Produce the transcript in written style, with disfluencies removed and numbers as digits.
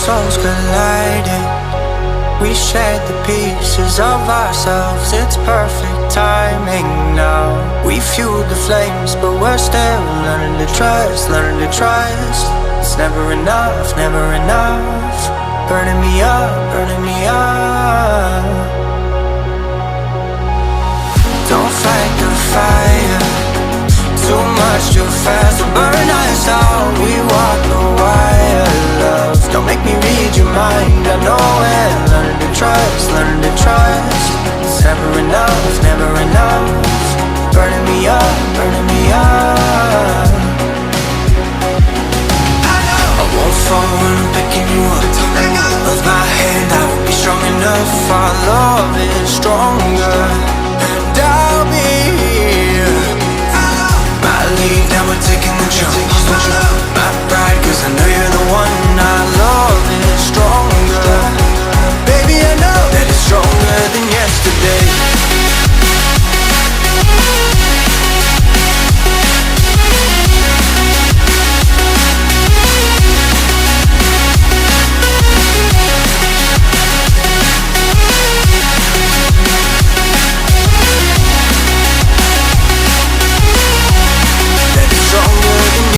souls colliding. We shared the pieces of ourselves. It's perfect timing now. We fueled the flames, but we're still learning to trust, learning to trust. It's never enough, never enough. Burning me up, burning me up. Don't fight the fire, too much too fast to burn us out. We walk the wire, love. Don't make me read your mind, I know it. Learning to trust, learning to trust. It's never enough, never enough. Burning me up, burning me up.